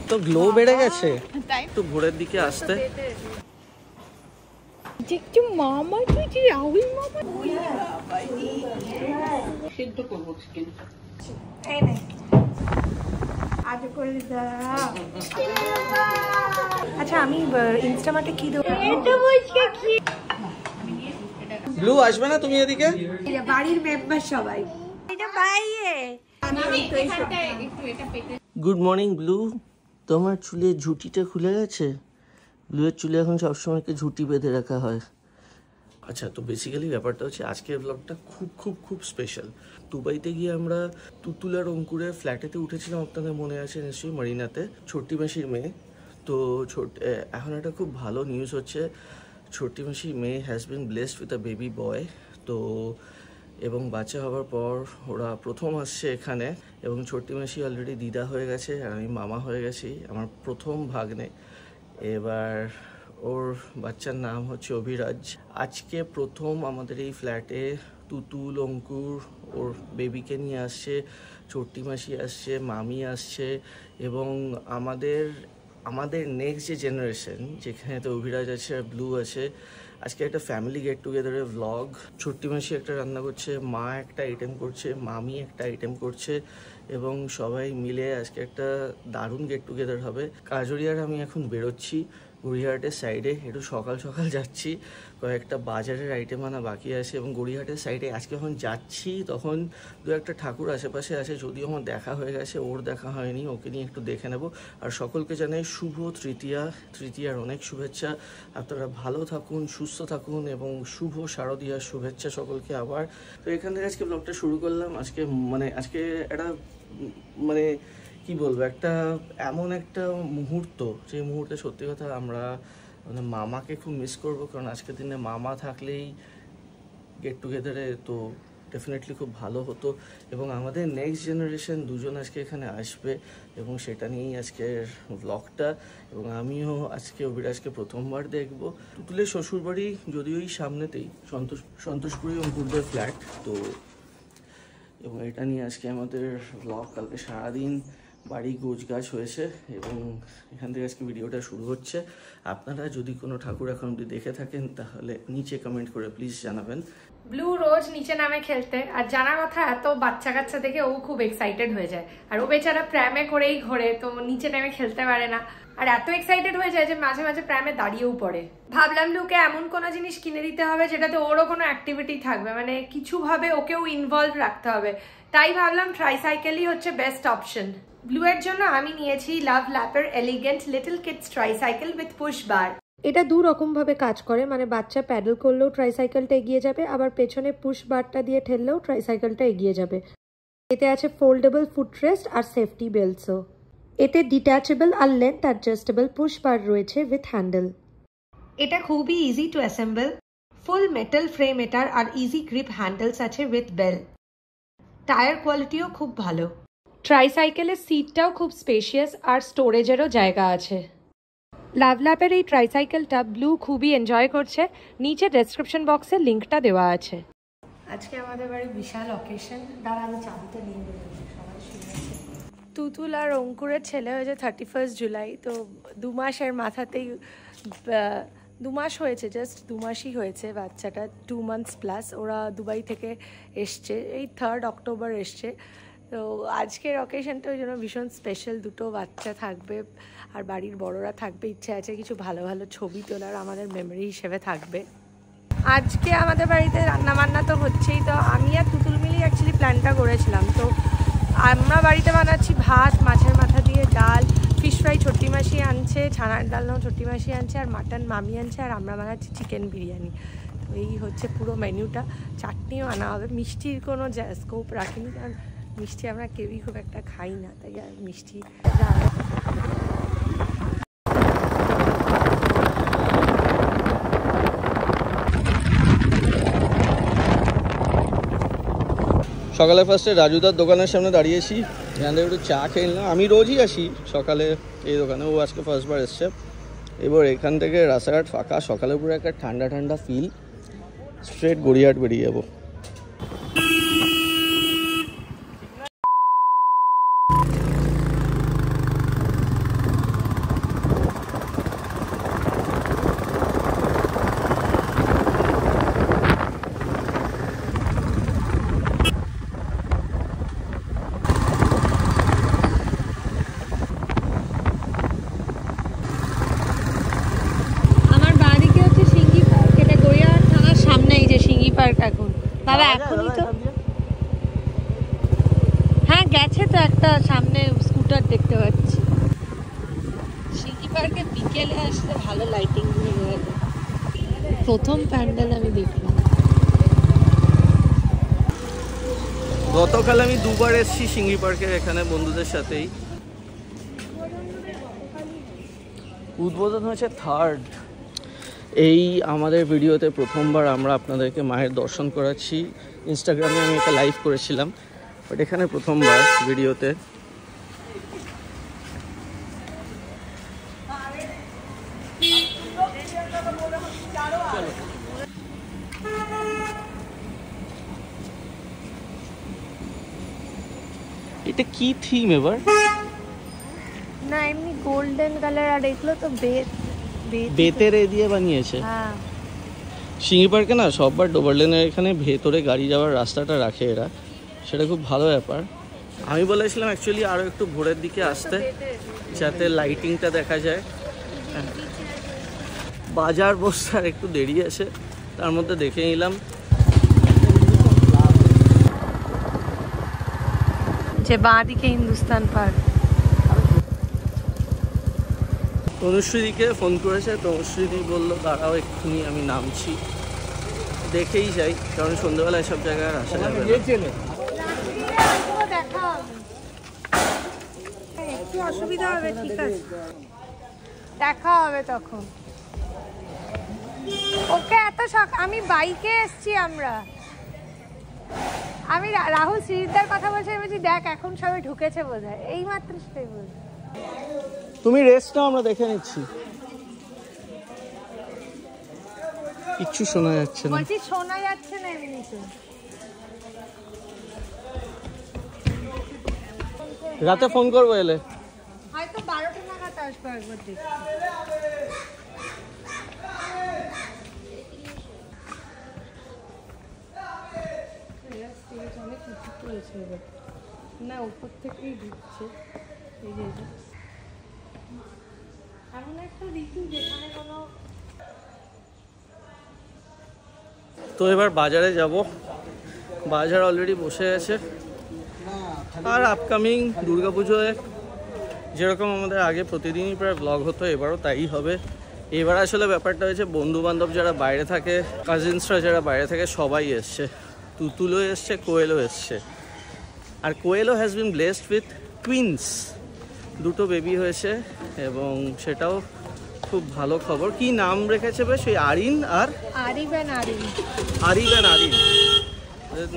কত গ্লো বেড়ে গেছে। একটু ভোরের দিকে আসতে একটু মামা তুই রাহুল মামা সিদ্ধ করবো চিকেন। এই নে আজ করে দাও। আচ্ছা আমি ইনস্টামার্টে কি দেবো? এটা বলছে কি ব্লু আসবে না তুমি এদিকে? এটা বাড়ির মেম্বার সবাই এটা বাইয়ে গুড মর্নিং ব্লু। তোমার চুলের ঝুঁটিটা খুলে গেছে। ব্লুয়ের চুলে এখন সবসময় ঝুঁটি বেঁধে রাখা হয়। আচ্ছা, তো বেসিক্যালি ব্যাপারটা হচ্ছে আজকের ব্লগটা খুব খুব খুব স্পেশাল। দুবাইতে গিয়ে আমরা তুতুল আর অঙ্কুরের ফ্ল্যাটেতে উঠেছিলাম, আপনাদের মনে আছে নিশ্চয়ই, মারিনাতে, ছোট্টি মাসির মেয়ে। তো এখন একটা খুব ভালো নিউজ হচ্ছে, ছোট্টি মাসির মেয়ে has been blessed with a baby বয়। তো এবং বাচ্চা হওয়ার পর ওরা প্রথম আসছে এখানে, এবং ছোট্টি মাসি অলরেডি দিদা হয়ে গেছে আর আমি মামা হয়ে গেছি, আমার প্রথম ভাগ্নে। এবার ওর বাচ্চার নাম হচ্ছে অভিরাজ। আজকে প্রথম আমাদের এই ফ্ল্যাটে তুতুল, অঙ্কুর ওর বেবিকে নিয়ে আসছে, ছোট্টি মাসি আসছে, মামি আসছে, এবং আমাদের নেক্সট যে জেনারেশন, যেখানে তো অভিরাজ আছে আর ব্লু আছে, আজকে একটা ফ্যামিলি গেট টুগেদারের ভ্লগ। ছোট্টি মাসি একটা রান্না করছে, মা একটা আইটেম করছে, মামি একটা আইটেম করছে, এবং সবাই মিলে আজকে একটা দারুণ গেট টুগেদার হবে। কাজরিয়ার আমি এখন বেরোচ্ছি গড়িয়াহাটের সাইডে, একটু সকাল সকাল যাচ্ছি, কয়েকটা বাজারের আইটেম আনা বাকি আছে। এবং গড়িয়াহাটের সাইডে আজকে যখন যাচ্ছি তখন দু একটা ঠাকুর আশেপাশে আছে, যদিও আমার দেখা হয়ে গেছে, ওর দেখা হয়নি, ওকে নিয়ে একটু দেখে নেব। আর সকলকে জানাই শুভ তৃতীয়ার অনেক শুভেচ্ছা। আপনারা ভালো থাকুন, সুস্থ থাকুন, এবং শুভ শারদীয়ার শুভেচ্ছা সকলকে আবার। তো এখান থেকে আজকে ব্লগটা শুরু করলাম। আজকে একটা কি বলবো, এমন একটা মুহূর্ত, যে মুহূর্তে সত্যি কথা আমরা মামাকে খুব মিস করবো, কারণ আজকের দিনে মামা থাকলেই গেট টুগেদারে তো ডেফিনেটলি খুব ভালো হতো। এবং আমাদের নেক্সট জেনারেশন দুজন আজকে এখানে আসবে, এবং সেটা নিয়েই আজকের ব্লগটা। এবং আমিও আজকে অভিরাজকে প্রথমবার দেখবো। তুতুলের শ্বশুরবাড়ি যদিও এই সামনেতেই, সন্তোষপুরি অঙ্কুরদের ফ্ল্যাট। তো এবং এটা নিয়ে আজকে আমাদের ব্লগ। কালকে সারাদিন বাড়ি গোছগাছ হয়েছে, এবং এখান থেকে আজকে ভিডিওটা শুরু হচ্ছে। আপনারা যদি কোনো ঠাকুর এখন অব্দি দেখে থাকেন তাহলে নিচে কমেন্ট করে প্লিজ জানাবেন। ব্লু রোজ নিচে নামে খেলতে, আর জানার কথা এত বাচ্চা কাচ্চা দেখে ও খুব এক্সাইটেড হয়ে যায়, আর ও বেচারা প্র্যামে করেই ঘোরে, তো নিচে নেমে খেলতে পারে না, আর এত এক্সাইটেড হয়ে যায় যে মাঝে মাঝে প্র্যামে দাঁড়িয়েও পড়ে। ভাবলাম ব্লুকে এমন কোনো জিনিস কিনে দিতে হবে যেটাতে ওরও কোনো অ্যাক্টিভিটি থাকবে, মানে কিছুভাবে ওকেও ইনভলভ রাখতে হবে। তাই ভাবলাম ট্রাইসাইকেলই হচ্ছে বেস্ট অপশন। ব্লু এর জন্য আমি নিয়েছি লাভ ল্যাপের elegant little kids tricycle with push bar. এটা দু রকম ভাবে কাজ করে, মানে বাচ্চা প্যাডেল করলেও ট্রাইসাইকেলটা এগিয়ে যাবে, আবার পেছনে পুশ বারটা দিয়ে ঠেললেও ট্রাইসাইকেলটা এগিয়ে যাবে। এতে আছে ফোল্ডেবল ফুটরেস্ট আর সেফটি বেল্টসও। এতে ডিট্যাচেবল আর লেন্থ অ্যাডজাস্টেবল পুশ বার রয়েছে উইথ হ্যান্ডেল। এটা খুবই easy to assemble, full metal frame এটার, আর ইজি গ্রিপ হ্যান্ডেলস আছে উইথ বেল। টায়ার কোয়ালিটিও খুব ভালো। ট্রাইসাইকেলের সিটটাও খুব স্পেশিয়াস, আর স্টোরেজেরও জায়গা আছে। লাভ ল্যাপের এই ট্রাইসাইকেলটা ব্লু খুবই এনজয় করছে। নিচে ডেসক্রিপশন বক্সে লিঙ্কটা দেওয়া আছে। আজকে আমাদের বাড়ি বিশাল অকেশন। দাঁড়া আমি চাবিটা নিয়ে নেব, সবাই শুনেছে। তুতুল আর অঙ্কুরের ছেলে হয়েছে 31 জুলাই, তো 2 মাসের মাথাতেই 2 মাস হয়েছে, জাস্ট 2 মাসই হয়েছে বাচ্চাটা, 2 মান্থস প্লাস। ওরা দুবাই থেকে এসছে, এই 3rd অক্টোবর এসছে। তো আজকের অকেশনটা ওই জন্য ভীষণ স্পেশাল, দুটো বাচ্চা থাকবে আর বাড়ির বড়রা থাকবে, ইচ্ছে আছে কিছু ভালো ভালো ছবি তোলার, আমাদের মেমোরি হিসেবে থাকবে। আজকে আমাদের বাড়িতে রান্নাবান্না তো হচ্ছেই, তো আমি আর তুতুল মিলিয়ে অ্যাকচুয়ালি প্ল্যানটা করেছিলাম। তো আমরা বাড়িতে বানাচ্ছি ভাত, মাছের মাথা দিয়ে ডাল, ফিশ ফ্রাই ছোট্টি মাসি আনছে, ছানার ডালনাও ছোট্টি মাসি আনছে, আর মাটন মামি আনছে, আর আমরা বানাচ্ছি চিকেন বিরিয়ানি। তো এই হচ্ছে পুরো মেনুটা। চাটনিও আনা হবে। মিষ্টির কোনো স্কোপ রাখিনি, কারণ মিষ্টি আমরা কেউই খুব একটা খাই না, তাই আর মিষ্টি সকালে ফার্স্টে রাজুদার দোকানের সামনে দাঁড়িয়েছি, এখান থেকে একটু চা খেয়ে নিলাম। আমি রোজই আসি সকালে এই দোকানে, ও আজকে ফার্স্টবার এসছে। এবার এখান থেকে রাস্তাঘাট ফাঁকা, সকালে পুরো একটা ঠান্ডা ঠান্ডা ফিল, স্ট্রেট গড়িয়াহাট বেরিয়ে যাবো। প্রথম প্যান্ডেল আমি দেখলাম। গতকাল আমি দুবার এসেছি সিঙ্গি পার্কের এখানে বন্ধুদের সাথেই। উদ্বোধন হয়েছে 3rd। এই আমাদের ভিডিওতে প্রথমবার আমরা আপনাদেরকে মায়ের দর্শন করাচ্ছি। ইনস্টাগ্রামে আমি একটা লাইভ করেছিলাম, বাট এখানে প্রথমবার ভিডিওতে। এটা কি থিম এবার? না এমনি গোল্ডেন কালার, আর এগুলো তো বেতের এ দিয়ে বানিয়েছে। হ্যাঁ সিঙ্গি পার্কে না সববার ডোবারলেনের এখানে ভেতরে গাড়ি যাওয়ার রাস্তাটা রাখে এরা, সেটা খুব ভালো ব্যাপার। আমি বলেছিলাম অ্যাকচুয়ালি আরও একটু ভোরের দিকে আসতে, যাতে লাইটিংটা দেখা যায়। বাজার বসার একটু দেরি আছে, তার মধ্যে দেখে নিলাম যে বাঁ দিকে হিন্দুস্তান পার্ক। তনুশ্রীদিকে ফোন করেছে, তনুশ্রীদি বললো দাঁড়াও এক্ষুনি আমি নামছি, দেখেই যাই, কারণ সন্ধ্যাবেলা এসব জায়গায় আসা যাবে না। একটু অসুবিধা হবে, ঠিক আছে, দেখা হবে তখন। ওকে এত শখ, আমি বাইকে এসছি আমরা। আমি রাহুল শ্রীদার কথা বলছি, আমি বলছি দেখ এখন সবাই ঢুকেছে বোধহয়, এই মাত্র সেটাই বলছি। তুমি রেস্ট নাও, আমরা দেখে নিচ্ছি। কিচ্ছু শোনা যাচ্ছে না, বলছি শোনা যাচ্ছে না এমনিতে। রাতে ফোন করবো এলে, হয়তো 12টা নাগাদ আসবো একবার দেখতে। না উপর থেকেই ঢুকছে, এই যে এমন একটা ঋতু যেখানে কোনো। তো এবার বাজারে যাব, বাজার অলরেডি বসে আছে। আর আপকামিং দুর্গাপুজোয় যেরকম আমাদের আগে প্রতিদিনই প্রায় ব্লগ হতো, এবারও তাই হবে। এবার আসলে ব্যাপারটা হয়েছে বন্ধু বান্ধব যারা বাইরে থাকে, কাজিনসরা যারা বাইরে থাকে সবাই এসছে। তুতুলও এসছে, কোয়েলও এসছে। আর কোয়েলও has been blessed with twins, 2টো বেবি হয়েছে, এবং সেটাও খুব ভালো খবর। কি নাম রেখেছে বেশ? ওই আরিন আর আরিফ অ্যান্ড আরিন। আরিফ অ্যান্ড আরিন,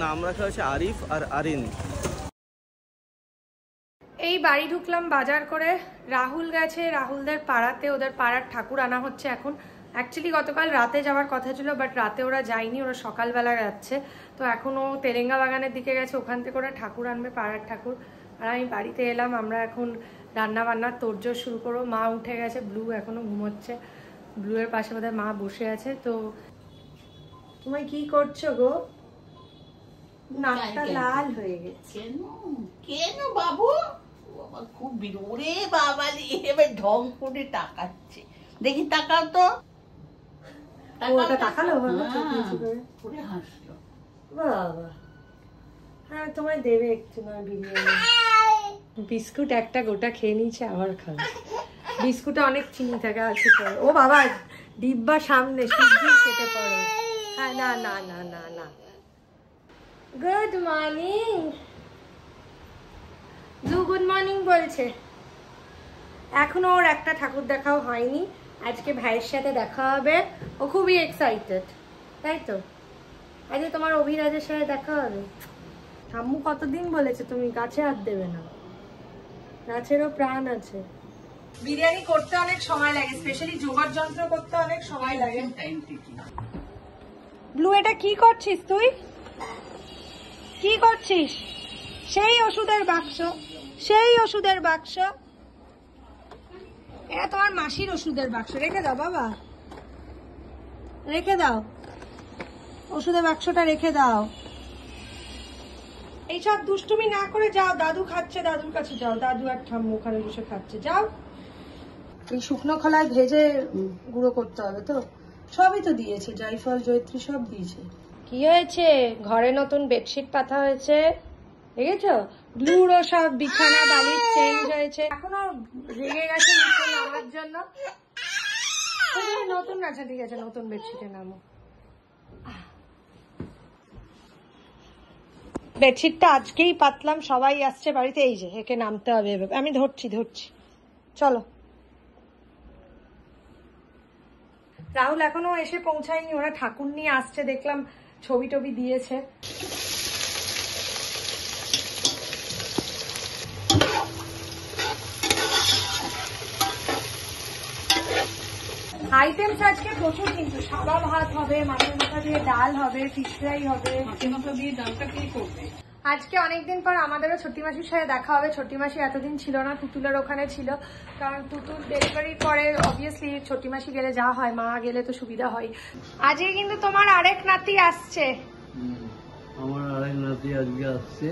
নাম রাখা হয়েছে আরিফ আর আরিন। এই বাড়ি ঢুকলাম বাজার করে। রাহুল গেছে রাহুলদের পাড়াতে, ওদের পাড়ার ঠাকুর আনা হচ্ছে এখন। অ্যাকচুয়ালি গতকাল রাতে যাওয়ার কথা ছিল, বাট রাতে ওরা যায়নি, ওরা সকালবেলা যাচ্ছে। তো এখনও তেরেঙ্গা বাগানের দিকে গেছে, ওখান থেকে ওরা ঠাকুর আনবে, পাড়ার ঠাকুর। আর আমি বাড়িতে এলাম, আমরা এখন রান্না বান্নার তোড়জোড় শুরু করবো। মা উঠে গেছে, ব্লু এখনো ঘুমোচ্ছে, ব্লুয়ের পাশে বোধহয় মা বসে আছে। তো তুমি কি করছো গো? নাকটা লাল হয়ে গেছে। কেন বাবু? খুব বিরোরে বাবা, এবার ঢং করে তাকাচ্ছে, দেখি তাকাও তো। ওটা তাকালো করে হাসলো। বাবা, হ্যাঁ তোমায় দেবে একটু না বিরিয়ানি। বিস্কুট একটা গোটা খেয়ে নিচ্ছে, আবার খাবে। বিস্কুটে অনেক চিনি থাকে, আর কি করে। ও বাবা, ডিব্বা সামনে, শিগগির কেটে পড়ো। হ্যাঁ, না না না না না। Good morning. Blue good morning বলছে। এখনো ওর একটা ঠাকুর দেখাও হয়নি, আজকে ভাইয়ের সাথে দেখা হবে। ও খুবই এক্সাইটেড, তাই তো? আজকে তোমার অভিরাজের সাথে দেখা হবে। ঠাম্মু কতদিন বলেছে তুমি গাছে হাত দেবে না, গাছেরও প্রাণ আছে। বিরিয়ানি করতে অনেক সময় লাগে, স্পেশালি জোগাড় যন্ত্র করতে অনেক সময় লাগে। ব্লু, এটা কি করছিস তুই? কি করছিস? সেই ওষুধের বাক্স, সেই ওষুধের বাক্স। এটা তোমার মাসির ওষুধের বাক্স, রেখে দাও বাবা, রেখে দাও, ওষুধের বাক্সটা রেখে দাও। এইসব দুষ্টুমি না করে যাও, দাদু খাচ্ছে, দাদুর কাছে যাও। দাদু আর ঠাম্মু ওখানে বসে খাচ্ছে, যাও। এই শুকনো খোলায় ভেজে গুঁড়ো করতে হবে তো, সবই তো দিয়েছে, জায়ফল জয়ত্রী সব দিয়েছে। কি হয়েছে? ঘরে নতুন বেডশিট পাতা হয়েছে, দেখেছো? ব্লুরও সব বিছানা বালিশ চেঞ্জ হয়েছে। এখনো রেগে গেছে নিচে নামার জন্য। নতুন আচ্ছা ঠিক আছে, নতুন বেডশিটে নামো। বেডশিটটা আজকেই পাতলাম, সবাই আসছে বাড়িতে, এই যে একে নামতে হবে এভাবে। আমি ধরছি চলো। রাহুল এখনো এসে পৌঁছায়নি, ওরা ঠাকুর নিয়ে আসছে, দেখলাম ছবি টবি দিয়েছে। আইটেমস আজকে প্রচুর, কিন্তু সাদা ভাত হবে, মাছের মাথা দিয়ে ডাল হবে, ফিশ ফ্রাই হবে। মাছের মাথা দিয়ে ডালটা কে করবে? আজকে অনেকদিন পর আমাদেরও ছোটি মাসির সাথে দেখা হবে। ছোটি মাসি এতদিন ছিল না, তুতুলের ওখানে ছিল, কারণ তুতুল ডেলিভারির পরে অবভিয়াসলি ছোটি মাসি গেলে যা হয়, মা গেলে তো সুবিধা হয়। আজকে কিন্তু তোমার আরেক নাতি আসছে। আমার আরেক নাতি আজকে আসছে,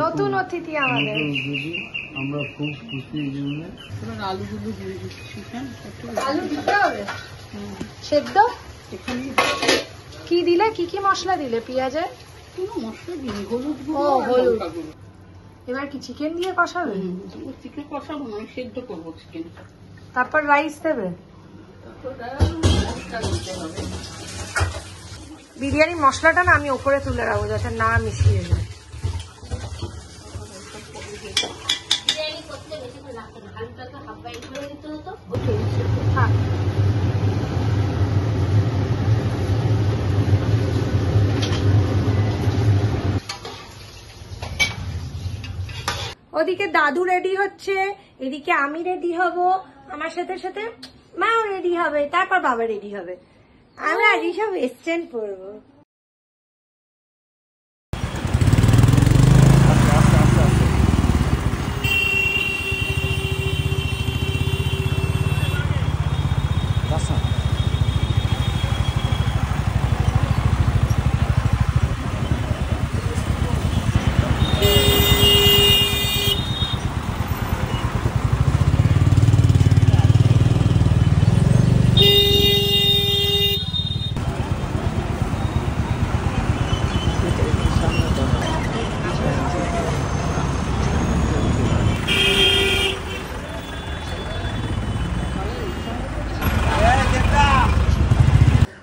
নতুন অতিথি আমাদের। আমরা খুব খুশি এই জন্য। এবার আলুগুলো দিয়ে দিচ্ছি। হ্যাঁ, আলু দিতে হবে সেদ্ধ। কি দিলে, কি কি মশলা দিলে? পেঁয়াজে কোনো মশলা দিই, হলুদ ও গুঁড়ো আর হলুদ। লঙ্কা গুঁড়ো। এবার কি চিকেন দিয়ে কষাবে? চিকেন কষাবো না, আমি সেদ্ধ করবো চিকেনটা। তারপর রাইস দেবে। বিরিয়ানির মশলাটা না আমি ওপরে তুলে রাখবো, যাতে না মিশিয়ে যায়। থাক। ওদিকে দাদু রেডি হচ্ছে, এদিকে আমি রেডি হব, আমার সাথে সাথে মাও রেডি হবে, তারপর বাবা রেডি হবে। আমরা আজ সব ওয়েস্টার্ন পরবো।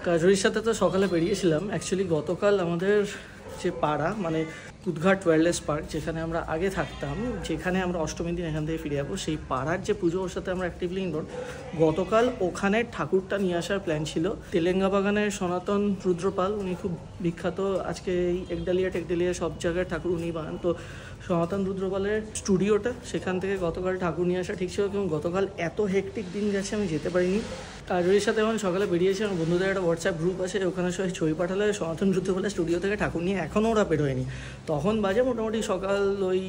কাজরির সাথে তো সকালে বেরিয়েছিলাম। অ্যাকচুয়ালি গতকাল আমাদের যে পাড়া, মানে কুদঘাট ওয়্যারলেস পার্ক, যেখানে আমরা আগে থাকতাম, যেখানে আমরা অষ্টমীর দিন এখান থেকে ফিরে যাবো, সেই পাড়ার যে পুজো, ওর সাথে আমরা অ্যাক্টিভলি ইনভলভ। গতকাল ওখানে ঠাকুরটা নিয়ে আসার প্ল্যান ছিল। তেলেঙ্গা বাগানের সনাতন রুদ্রপাল, উনি খুব বিখ্যাত, আজকে এই টেকডালিয়া সব জায়গায় ঠাকুর উনি বানান। তো সনাতন রুদ্রপালের স্টুডিওটা, সেখান থেকে গতকাল ঠাকুর নিয়ে আসা ঠিক ছিল, এবং গতকাল এত হেকটিক দিন গেছে আমি যেতে পারিনি। কাজরির সাথে যখন সকালে বেরিয়েছি, আমার বন্ধুদের একটা হোয়াটসঅ্যাপ গ্রুপ আছে, ওখানে সবাই ছবি পাঠালে সনাতন রুদ্রপালের স্টুডিও থেকে ঠাকুর নিয়ে, এখনও ওরা বেরোয়নি। তখন বাজে মোটামুটি সকাল ওই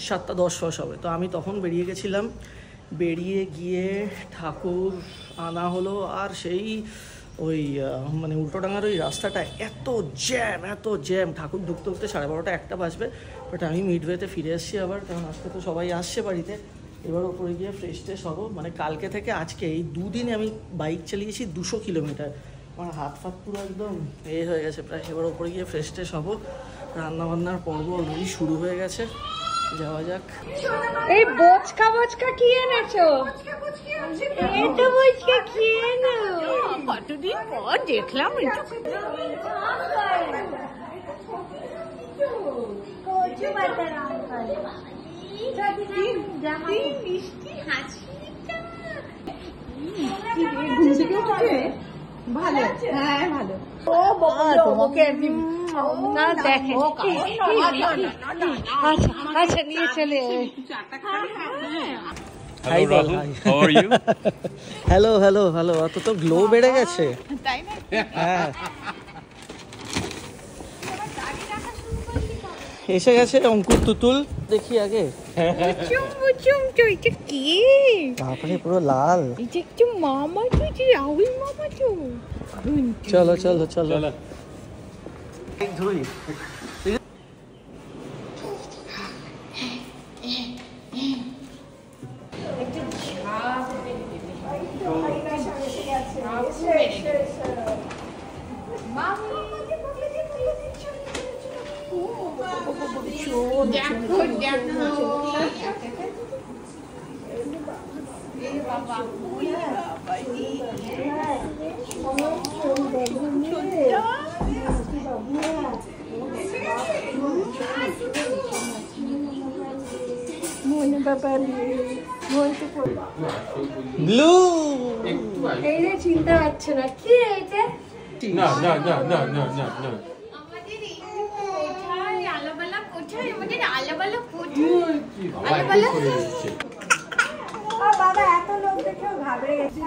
7:10 হবে। তো আমি তখন বেরিয়ে গেছিলাম। বেরিয়ে গিয়ে ঠাকুর আনা হলো, আর সেই ওই মানে উল্টোডাঙার ওই রাস্তাটা এত জ্যাম, ঠাকুর ঢুকতে 12:30 1টা বাজবে। বাট আমি মিডওয়েতে ফিরে এসেছি আবার, কারণ আজকে তো সবাই আসছে বাড়িতে। এবার ওপরে গিয়ে ফ্রেশ ট্রেশ হবো। মানে কালকে থেকে আজকে এই দুদিনে আমি বাইক চালিয়েছি 200 কিলোমিটার, আমার হাত ফাত পুরো একদম হয়ে গেছে প্রায়। এবার ওপরে গিয়ে ফ্রেশ ট্রেশ হবো। রান্নাবান্নার পর্ব অলরেডি শুরু হয়ে গেছে, যাওয়া যাক। এই বচকা কি এনেছো? এটা বচকা কি এনো? কতদিন পর দেখলাম এটা। কচু বাটা রাম করে। মিষ্টি হাসিটা। ঘুম থেকে উঠে ভালো? হ্যাঁ ভালো। ও বাবা, তোমাকে না দেখে। আচ্ছা নিয়ে চলে। হাই বল, হাউ আর ইউ? হ্যালো। অত তো গ্লো বেড়ে গেছে, তাই না? হ্যাঁ। এসে গেছে অঙ্কুর তুতুল, দেখি আগে। তারপরে পুরো লাল। চলো ধুই। ব্লু এই যে চিনতে পারছে না কি এই যে No. বাবা এত লোক দেখেও ঘাবড়ে গেছে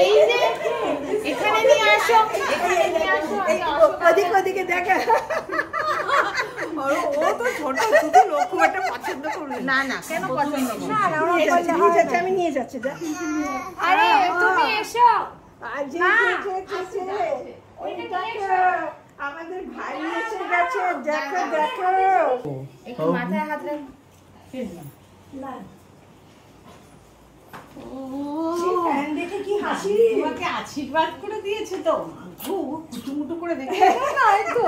এই যে এখানে নিয়ে আসো ওদিকে দেখা ও তো ছোট শুধু লোক খুব একটা পছন্দ করবে না না কেন পছন্দ করবে আমি নিয়ে যাচ্ছি যা আরে তুমি এসো আমাদের ভাই এসে গেছে দেখো দেখো একটু মাথায় হাত রাখ না দেখে কি হাসি তোমাকে আশীর্বাদ করে দিয়েছে তো কুটুমুটু করে দেখে তো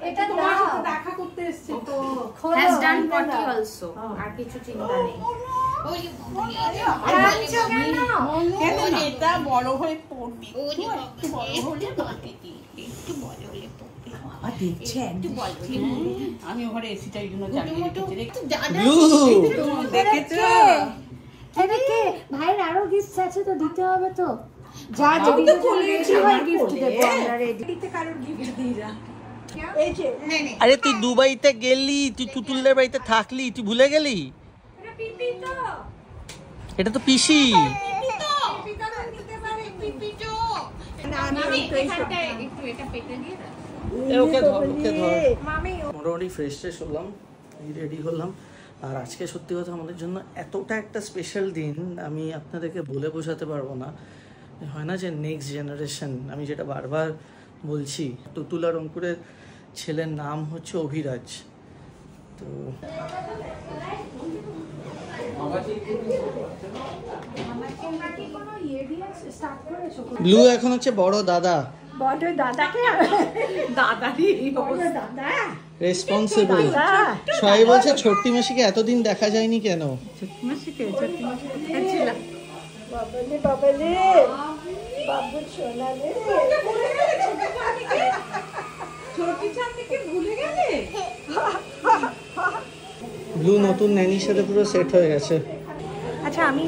এটা তোমার সাথে দেখা করতে এসেছে তো has done potty also আর কিছু চিন্তা নেই কেন এটা বড় হয়ে পড়বি একটু বড় হলে মাটিতে একটু বড় হলে পড়বি বাবা দেখছেন আমি ওখানে এসিটা এই জন্য চালিয়ে রেখেছি দেখেছো এদিকে ভাইয়ের আরো গিফট আছে তো দিতে হবে তো যা যদি রেডি হয় গিফট দেবো আমরা রেডি দিতে কারোর গিফট দিয়ে যা এই যে আরে তুই দুবাইতে গেলি, তুই তুতুলদের বাড়িতে থাকলি, তুই ভুলে গেলি? এটা পিপি তো এটা তো পিসি। পিপি তো নিতে পারে পিপি তো না আমি এখানটা একটু এটা পেতে দিয়ে দাও ওকে ধর মামি মোটামুটি ফ্রেশ হলাম, রেডি হলাম। আর আজকে সত্যি কথা আমাদের জন্য এতটা একটা স্পেশাল দিন আমি আপনাদেরকে বলে বোঝাতে পারবো না। হয় না যে নেক্সট জেনারেশন, আমি যেটা বারবার বলছি, তুতুল আর অঙ্কুরের ছেলের নাম হচ্ছে অভিরাজ। তো ব্লু এখন হচ্ছে বড় দাদা, বড় দাদাকে দাদারই দাদা রেসপন্সিবল। সবাই বলছে ছোট্টি মাসিকে এতদিন দেখা যায়নি কেন? বাবালে বাবু সোনালে ব্লু নতুন ন্যানির সাথে পুরো সেট হয়ে গেছে। আচ্ছা আমি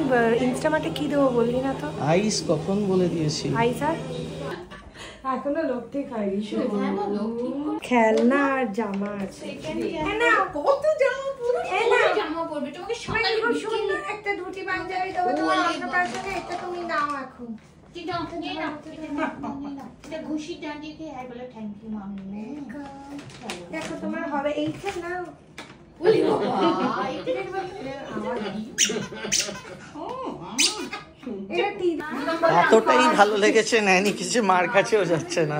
ইনস্টামার্টে কি দেবো বললি না তো? আইস কখন বলে দিয়েছি। আইস আর এখনো লোক ঠিক হয়নি, খেলনা আর জামা আছে। কত জামা পরবে তোমাকে সকালে খুব সুন্দর একটা ধুতি পাঞ্জাবি দেবো তোমার অন্নপ্রাশনে, এটা তুমি নাও এখন। দেখো তোমার হবে এইটা নাও। এতটাই ভালো লেগেছে ন্যানি কিছু মার কাছেও যাচ্ছে না।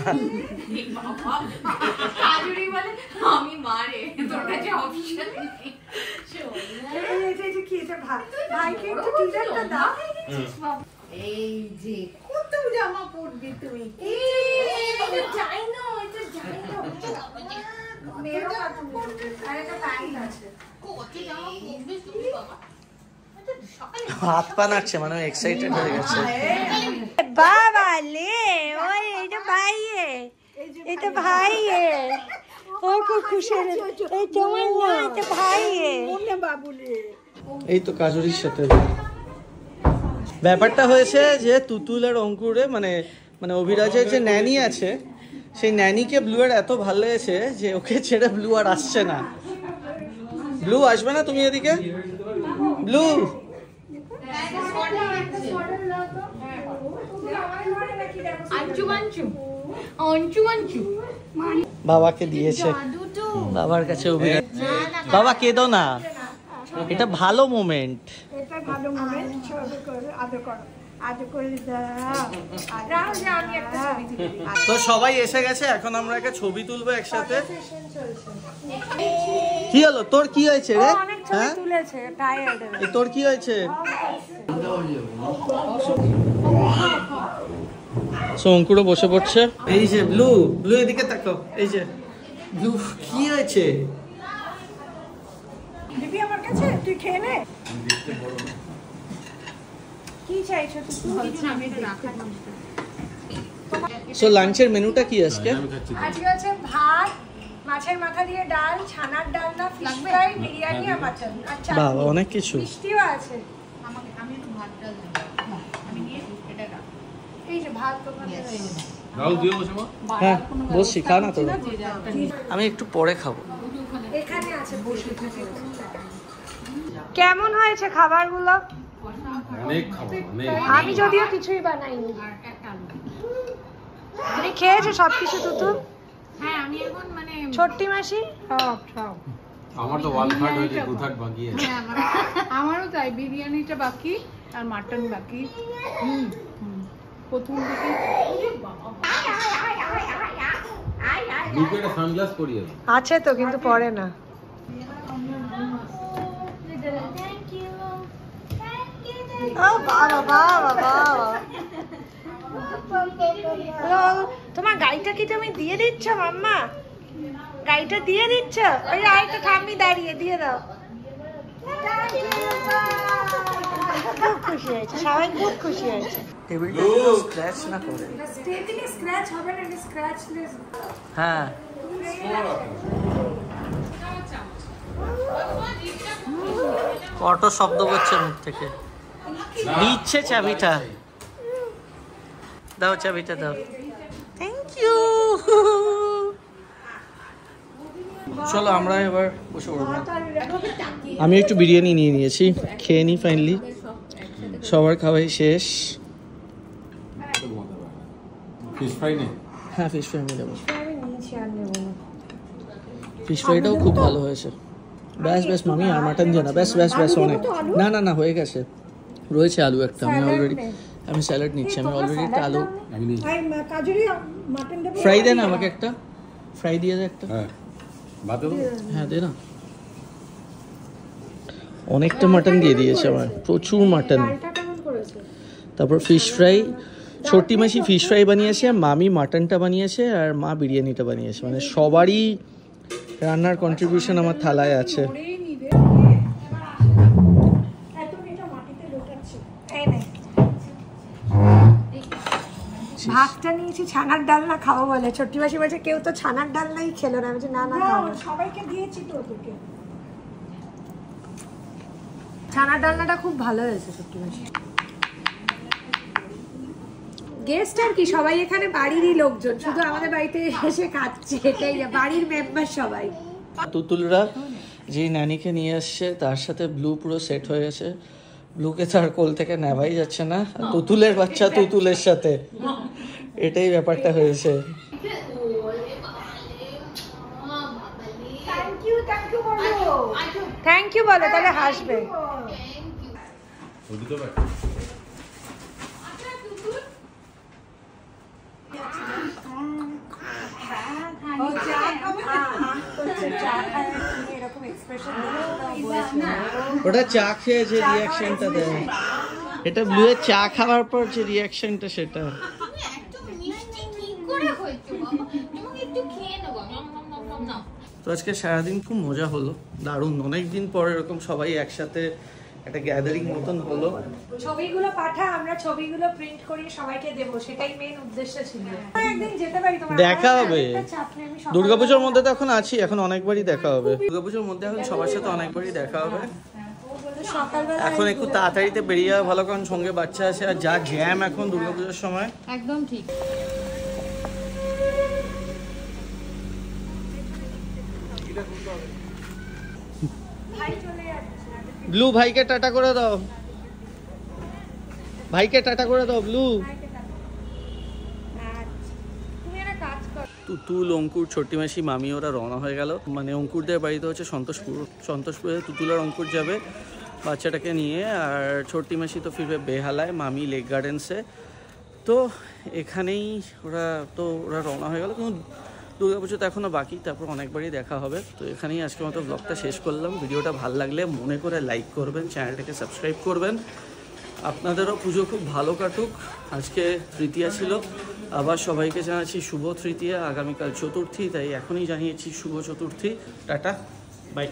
আমি মারে তোর কাছে অপশন নেই। ভাইকে একটু টিজারটা দাও। এই যে কত জামা পরবি তুই যাই না এটা যাই না মেরো আর একটা প্যান্ট আছে। হাত পা নাড়ছে, মানে এক্সাইটেড হয়ে গেছে। বাবা লে ওই এটা ভাইয়ে, এটা ভাইয়ে, ও খুব খুশি হয়েছে। এই তোমার না, এটা ভাইয়ে। বাবুলে এই তো কাজুরির সাথে ব্যাপারটা হয়েছে যে তুতুল আর অঙ্কুরে মানে মানে অভিরাজের যে ন্যানি আছে, সেই ন্যানিকে ব্লু আর এত ভালো লেগেছে যে ওকে ছেড়ে ব্লু আর আসছে না। ব্লু আসবে না তুমি এদিকে? ব্লু বাবাকে দিয়েছে, বাবার কাছে অভিরাজ। বাবা কেঁদো না, এটা ভালো মোমেন্ট। এটা ভালো মোমেন্ট, ছবি করে আদর করো, আদর করে দাও। আমি একটা ছবি তুলে দিই। তো সবাই এসে গেছে, এখন আমরা একটা ছবি তুলবো একসাথে। কি হলো তোর, কি হয়েছে রে? হ্যাঁ তুলেছে টায়ার্ড। তোর কি হয়েছে? অঙ্কুরও বসে পড়ছে। এই যে ব্লু, ব্লু এদিকে তাকাও। এই যে ব্লু, কি হয়েছে? দিবি আমার কাছে, তুই খেয়ে নে। কি চাইছো তুমি? সো লাঞ্চের মেনুটা কি আজকে? আজকে হচ্ছে ভাত, মাছের মাথা দিয়ে ডাল, ছানার ডালনা, ফিশ ফ্রাই, বিরিয়ানি আর মাটন আর চাটনি। বাবা অনেক কিছু। মিষ্টিও আছে। আমি একটু ভাত ডাল দেব। আমি নিয়ে এটা রাখ। এই যে ভাত তো ডাল দিও বসে মা। হ্যাঁ বসি, খা না তো। আমি একটু পরে খাবো। এখানে আছে বসে থাকে। কেমন হয়েছে খাবারগুলো? অনেক খাবার, অনেক। আমি যদিও কিছুই বানাইনি। তুমি খেয়েছো সবকিছু তুতুল? হ্যাঁ আমি এখন মানে ছোট্টি মাসি সব আমার তো 1/3 হয়েছে, 2/3 বাকি আছে। হ্যাঁ আমারও তাই, বিরিয়ানিটা বাকি আর মাটন বাকি। প্রথম দিকে দুটো একটা সানগ্লাস পরিয়ে দাও। আছে তো, কিন্তু পরে না। তোমার গাড়িটা কি তুমি দিয়ে দিচ্ছ মাম্মা? গাড়িটা দিয়ে দিচ্ছ? ওই আরেকটা ঠাম্মি দাঁড়িয়ে দিয়ে দাও। খুব খুশি হয়েছে, সবাই খুব খুশি হয়েছে। টেবিলটা স্ক্র্যাচ না করে। টেবিলে স্ক্র্যাচ হবে না, স্ক্র্যাচলেস। হ্যাঁ কত শব্দ করছে মুখ থেকে। দিচ্ছে চাবিটা, দাও চাবিটা দাও। Thank you. চলো আমরা এবার বসে পড়বো। আমি একটু বিরিয়ানি নিয়ে নিয়েছি, খেয়ে নিই ফাইনালি। সবার খাওয়াই শেষ। ফিশ ফ্রাই নেই? হ্যাঁ ফিশ ফ্রাই নেবো। ফিশ ফ্রাইটাও খুব ভালো হয়েছে। ব্যাস ব্যাস মামি, আর মাটন দিয়ে না। ব্যাস ব্যাস ব্যাস অনেক। না না না হয়ে গেছে, রয়েছে আলু একটা। আমি স্যালাড নিচ্ছি। আমি অলরেডি একটা আলু ফ্রাই দে না আমাকে, একটা ফ্রাই দিয়ে দে একটা। হ্যাঁ ভাতে দাও। হ্যাঁ দে না। অনেকটা মাটন দিয়ে দিয়েছে আমার, প্রচুর মাটন। তারপর ফিশ ফ্রাই, ছোট্টি মাসি ফিশ ফ্রাই বানিয়েছে, মামি মাটনটা বানিয়েছে, আর মা বিরিয়ানিটা বানিয়েছে। মানে সবারই রান্নার কন্ট্রিবিউশন আমার থালায় আছে। ভাতটা নিয়েছি, ছানার ডালনা খাবো বলে। ছোট্টি মাসি বলছে কেউ তো ছানার ডালনাই খেলো না। আমি বলছি না না খাবো, সবাইকে দিয়েছি তো তোকে। ছানার ডালনাটা খুব ভালো হয়েছে ছোট্টি মাসি। গেস্ট আর কি, সবাই এখানে বাড়িরই লোকজন, শুধু আমাদের বাড়িতে এসে খাচ্ছে, এটাই বাড়ির মেম্বার সবাই। তুতুলরা যে নানিকে নিয়ে আসছে তার সাথে ব্লু পুরো সেট হয়ে গেছে। ব্লুকে তার কোল থেকে নেওয়াই যাচ্ছে না। তুতুলের বাচ্চা তুতুলের সাথে, এটাই ব্যাপারটা হয়েছে। থ্যাংক ইউ বলো, তাহলে হাসবে। ওটা চা খেয়ে যে রিয়াকশনটা দেয়, এটা ব্লুয়ের চা খাওয়ার পর যে রিয়াকশনটা সেটা। তো আজকে সারাদিন খুব মজা হলো, দারুণ। অনেকদিন পর এরকম সবাই একসাথে একটা গ্যাদারিং মতন হলো। ছবিগুলো পাঠা, আমরা ছবিগুলো প্রিন্ট করি সবাইকে দেবো, সেটাই মেইন উদ্দেশ্য ছিল। একদিন যেতে পারি, তোমার দেখা হবে। দুর্গাপুজোর মধ্যে তো এখন আছি, এখন অনেকবারই দেখা হবে। দুর্গাপুজোর মধ্যে এখন সবার সাথে অনেকবারই দেখা হবে। এখন একটু তাড়াতাড়িতে বেরিয়ে যাওয়া ভালো, কারণ সঙ্গে বাচ্চা আছে আর যা জ্যাম এখন দুর্গাপুজোর সময়। একদম ঠিক। ব্লু ভাইকে টাটা করে দাও, ভাইকে টাটা করে দাও ব্লু। তুতুল, অঙ্কুর, ছোট্টি মাসি, মামি ওরা রওনা হয়ে গেল। মানে অঙ্কুরদের বাড়িতে হচ্ছে সন্তোষপুর। সন্তোষপুরে তুতুল আর অঙ্কুর যাবে বাচ্চাটাকে নিয়ে, আর ছোট্টি মাসি তো ফিরবে বেহালায়, মামি লেক গার্ডেন্সে। তো এখানেই ওরা রওনা হয়ে গেল। কিন্তু দুর্গাপুজো তো এখনও বাকি, তারপর অনেকবারই দেখা হবে। তো এখানেই আজকের মতো ব্লগটা শেষ করলাম। ভিডিওটা ভালো লাগলে মনে করে লাইক করবেন, চ্যানেলটাকে সাবস্ক্রাইব করবেন। আপনাদেরও পুজো খুব ভালো কাটুক। আজকে তৃতীয়া ছিল, আবার সবাইকে জানাচ্ছি শুভ তৃতীয়া। আগামীকাল চতুর্থী, তাই এখনই জানিয়েছি শুভ চতুর্থী। Tata, by.